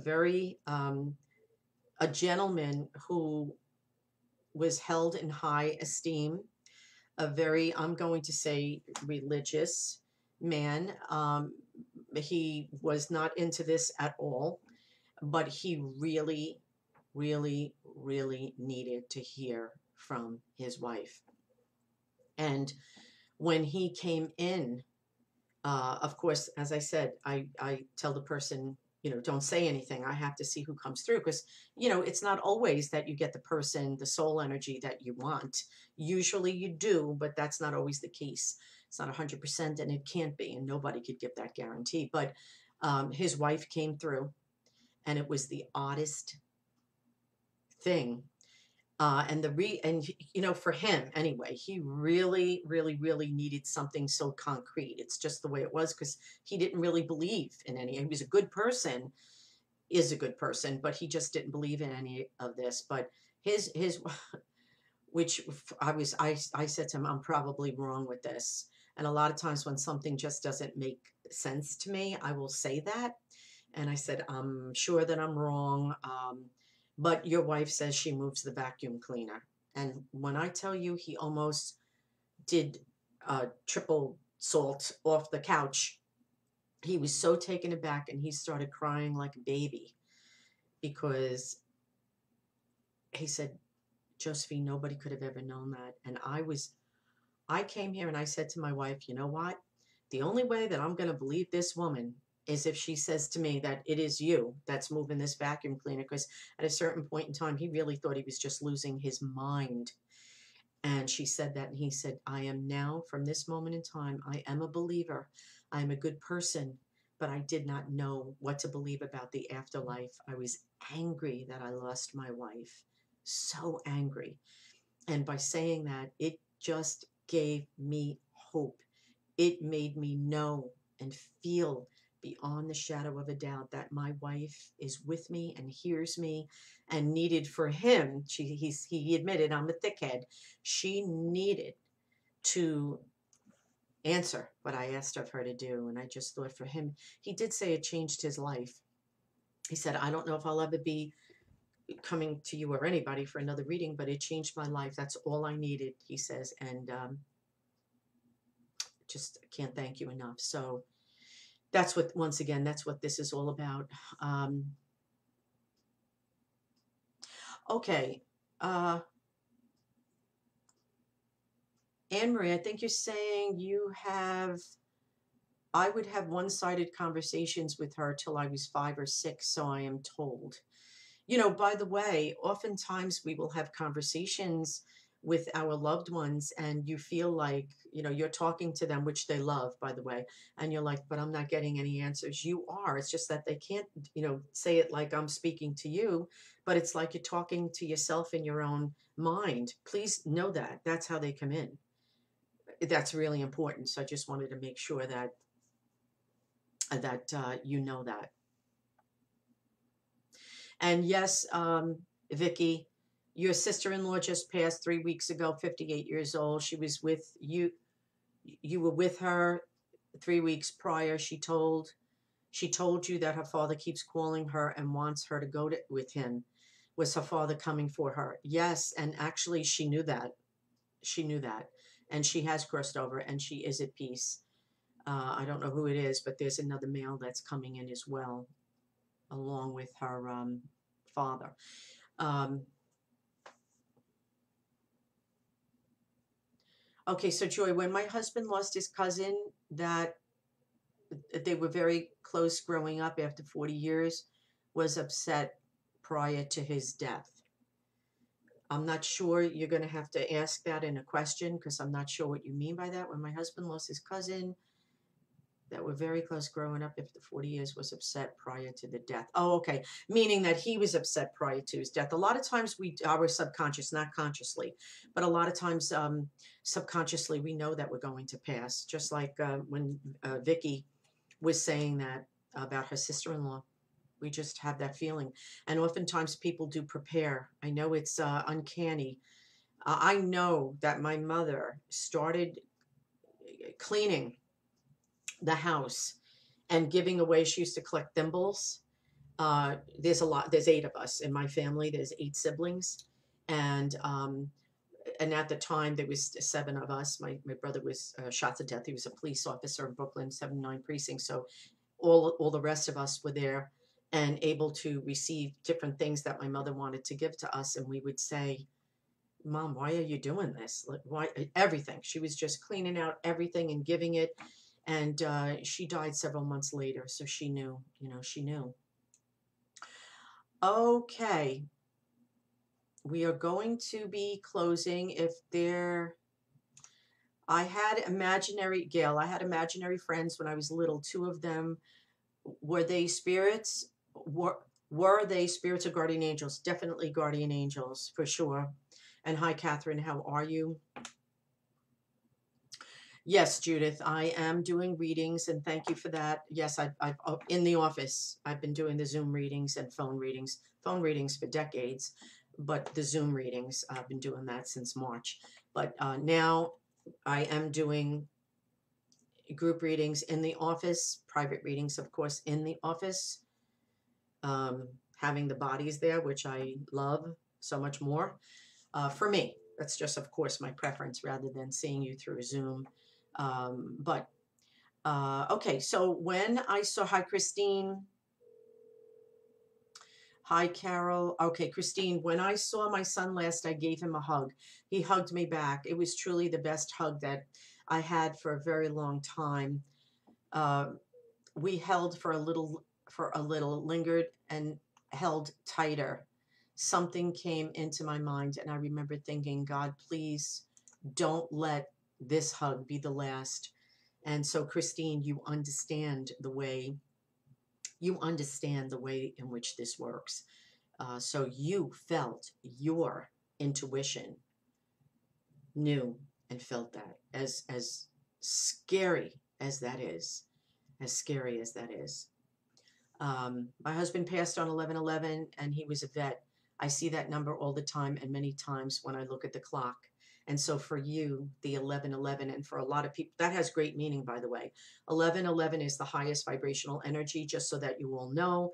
Speaker 1: gentleman who was held in high esteem. A very, I'm going to say, religious man. He was not into this at all, but he really, really, really needed to hear from his wife. And when he came in, of course, as I said, I tell the person, don't say anything. I have to see who comes through because, it's not always that you get the person, the soul energy that you want. Usually you do, but that's not always the case. It's not 100% and it can't be, and nobody could give that guarantee. But his wife came through and it was the oddest thing. For him anyway, he really, really, really needed something so concrete. It's just the way it was because he didn't really believe in any. He was a good person, is a good person, but he just didn't believe in any of this. But his, which I said to him, I'm probably wrong with this. And a lot of times when something just doesn't make sense to me, I will say that. And I said, I'm sure that I'm wrong. But your wife says she moves the vacuum cleaner. And when I tell you he almost did triple salt off the couch, he was so taken aback and he started crying like a baby because he said, Josephine, nobody could have ever known that. And I came here and I said to my wife, you know what? The only way that I'm going to believe this woman is if she says to me that it is you that's moving this vacuum cleaner. Because at a certain point in time, he really thought he was just losing his mind. And she said that, and he said, I am now, from this moment in time, I am a believer. I am a good person, but I did not know what to believe about the afterlife. I was angry that I lost my wife. So angry. And by saying that, it just gave me hope. It made me know and feel beyond the shadow of a doubt that my wife is with me and hears me and needed for him. He admitted I'm a thickhead. She needed to answer what I asked of her to do. And I just thought for him, he did say it changed his life. He said, I don't know if I'll ever be coming to you or anybody for another reading, but it changed my life. That's all I needed, he says. And just can't thank you enough. So that's what, once again, that's what this is all about. Okay. Anne Marie, I think you're saying I would have one-sided conversations with her till I was 5 or 6, so I am told. By the way, oftentimes we will have conversations with our loved ones, and you feel like, you're talking to them, which they love, by the way, and you're like, but I'm not getting any answers. You are. It's just that they can't, say it like I'm speaking to you, but it's like you're talking to yourself in your own mind. Please know that. That's how they come in. That's really important. So I just wanted to make sure that you know that. And yes, Vicky, your sister-in-law just passed 3 weeks ago, 58 years old. She was with you. You were with her 3 weeks prior. She told you that her father keeps calling her and wants her to go with him. Was her father coming for her? Yes, and actually, she knew that. She knew that, and she has crossed over, and she is at peace. I don't know who it is, but there's another male that's coming in as well, along with her father. Um, okay, so Joy, when my husband lost his cousin, that they were very close growing up after 40 years, was upset prior to his death. I'm not sure. You're going to have to ask that in a question, because I'm not sure what you mean by that. When my husband lost his cousin, that were very close growing up after 40 years, was upset prior to the death. Oh, okay. Meaning that he was upset prior to his death. A lot of times our subconscious, not consciously, but a lot of times subconsciously, we know that we're going to pass. Just like when Vicky was saying that about her sister-in-law. We just have that feeling. And oftentimes people do prepare. I know it's uncanny. I know that my mother started cleaning the house and giving away. She used to collect thimbles. There's 8 of us in my family. There's 8 siblings. And at the time there was 7 of us. My brother was shot to death. He was a police officer in Brooklyn, 79 precinct. So all the rest of us were there and able to receive different things that my mother wanted to give to us. And we would say, Mom, why are you doing this? Like, why? Everything. She was just cleaning out everything and giving it. And she died several months later. So she knew, she knew. Okay. We are going to be closing. I had Gail, I had imaginary friends when I was little. 2 of them. Were they spirits? Were they spirits or guardian angels? Definitely guardian angels, for sure. And hi, Catherine. How are you? Yes, Judith, I am doing readings, and thank you for that. Yes, I've in the office. I've been doing the Zoom readings and phone readings. Phone readings for decades, but the Zoom readings, I've been doing that since March. But now I am doing group readings in the office, private readings, of course, in the office, having the bodies there, which I love so much more. For me, that's just, of course, my preference rather than seeing you through Zoom. Okay, so when I saw, hi, Christine. Hi, Carol. Okay, Christine, when I saw my son last, I gave him a hug. He hugged me back. It was truly the best hug that I had for a very long time. We held for a little, lingered and held tighter. Something came into my mind, and I remember thinking, God, please don't let this hug be the last. And so, Christine, you understand the way in which this works. So you felt, your intuition knew and felt that, as scary as that is, my husband passed on 11/11, and he was a vet. I see that number all the time, and many times when I look at the clock. And so for you, the 11/11, and for a lot of people, that has great meaning, by the way. 11/11 is the highest vibrational energy, just so that you all know.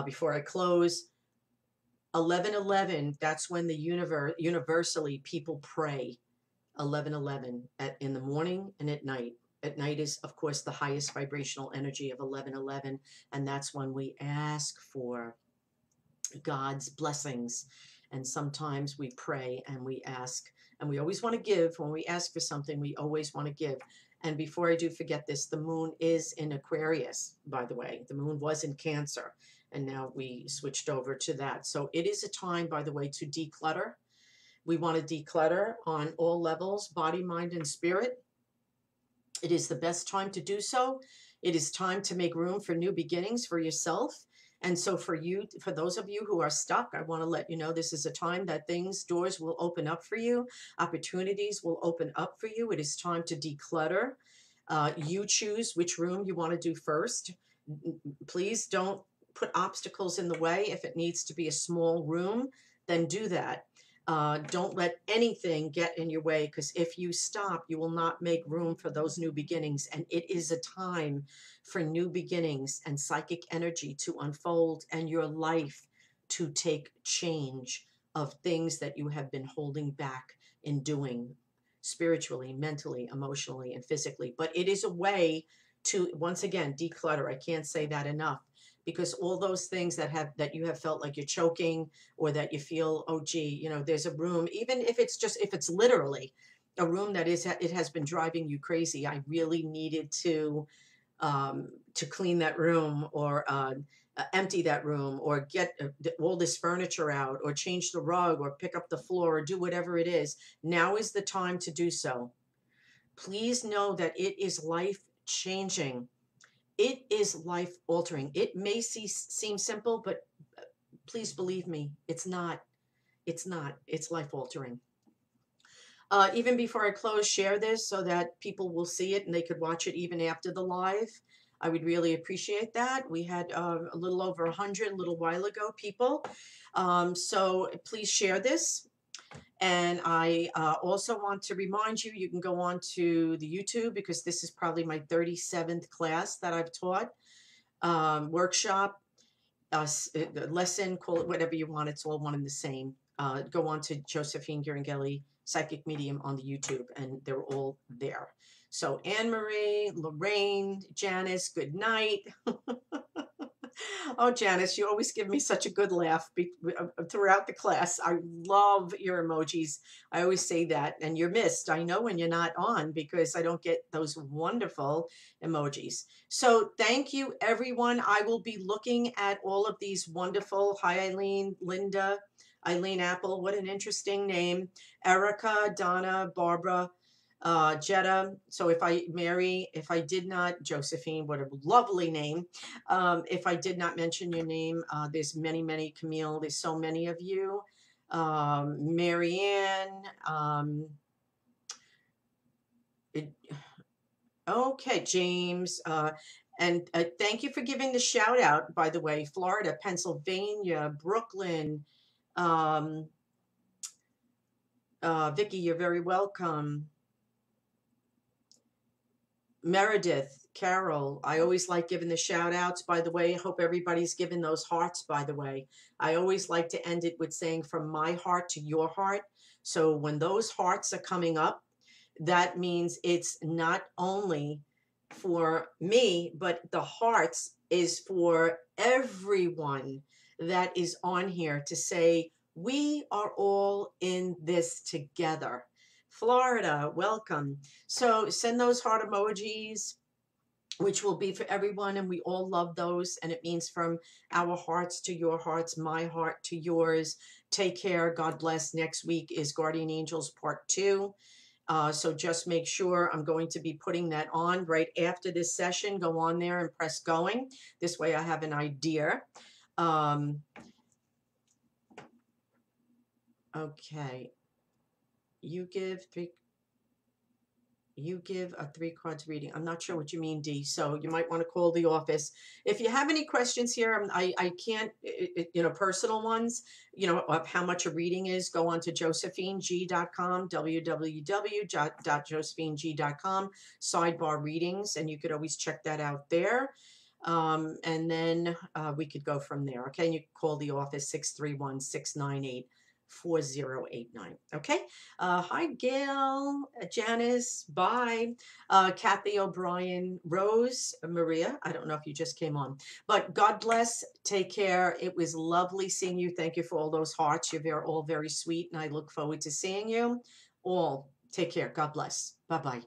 Speaker 1: Before I close, 11/11, that's when the universally people pray 11/11 in the morning and at night. At night is, of course, the highest vibrational energy of 11/11, and that's when we ask for God's blessings. And sometimes we pray and we ask, and we always want to give. When we ask for something, we always want to give. And before I do forget this, the moon is in Aquarius, by the way. The moon was in Cancer, and now we switched over to that. So it is a time, by the way, to declutter, We want to declutter on all levels, body, mind, and spirit. It is the best time to do so. It is time to make room for new beginnings for yourself. And so for you, for those of you who are stuck, I want to let you know this is a time that doors will open up for you. Opportunities will open up for you. It is time to declutter. You choose which room you want to do first. Please don't put obstacles in the way. If it needs to be a small room, then do that. Don't let anything get in your way, because if you stop, you will not make room for those new beginnings. And it is a time for new beginnings and psychic energy to unfold and your life to take change of things that you have been holding back in doing spiritually, mentally, emotionally, and physically. But it is a way to, once again, declutter. I can't say that enough, because all those things that you have felt like you're choking, or that you feel, oh gee, there's a room, even if it's literally a room that it has been driving you crazy. I really needed to clean that room, or empty that room, or get all this furniture out, or change the rug, or pick up the floor, or do whatever it is. Now is the time to do so. Please know that it is life changing. It is life altering. It may seem simple, but please believe me, it's not. It's not. It's life altering. Even before I close, share this so that people will see it and they could watch it even after the live. I would really appreciate that. We had a little over 100 a little while ago, people. So please share this. And I also want to remind you, you can go on to the YouTube, because this is probably my 37th class that I've taught, workshop, lesson, call it whatever you want. It's all one and the same. Go on to Josephine Ghiringhelli, Psychic Medium, on the YouTube, and they're all there. So Anne-Marie, Lorraine, Janice, good night. Oh, Janice, you always give me such a good laugh throughout the class. I love your emojis. I always say that. And you're missed. I know when you're not on, because I don't get those wonderful emojis. So thank you, everyone. I will be looking at all of these wonderful. Hi, Eileen, Linda, Eileen Apple. What an interesting name. Erica, Donna, Barbara, Jetta. So if I did not, Josephine, what a lovely name. If I did not mention your name, there's many, Camille, there's so many of you. Marianne, okay, James, and thank you for giving the shout out, by the way. Florida, Pennsylvania, Brooklyn, Vicky, you're very welcome. Meredith, Carol, I always like giving the shout outs, by the way. I hope everybody's given those hearts, by the way. I always like to end it with saying, from my heart to your heart. So when those hearts are coming up, that means it's not only for me, but the hearts is for everyone that is on here, to say, we are all in this together. Florida, welcome. So send those heart emojis, which will be for everyone, and we all love those, and it means from our hearts to your hearts, my heart to yours. Take care. God bless. Next week is Guardian Angels Part 2. So just make sure, I'm going to be putting that on right after this session. Go on there and press going. This way I have an idea. Okay. You give a 3 cards reading. I'm not sure what you mean, Dee. So you might want to call the office. If you have any questions here, I can't, personal ones, of how much a reading is, go on to josephineg.com, www.josephineg.com, sidebar readings, and you could always check that out there. And then we could go from there. Okay. And you can call the office, 631-698-4089. Okay. Hi, Gail, Janice, bye. Kathy O'Brien, Rose, Maria. I don't know if you just came on, but God bless. Take care. It was lovely seeing you. Thank you for all those hearts. You're all very sweet, and I look forward to seeing you all. Take care. God bless. Bye-bye.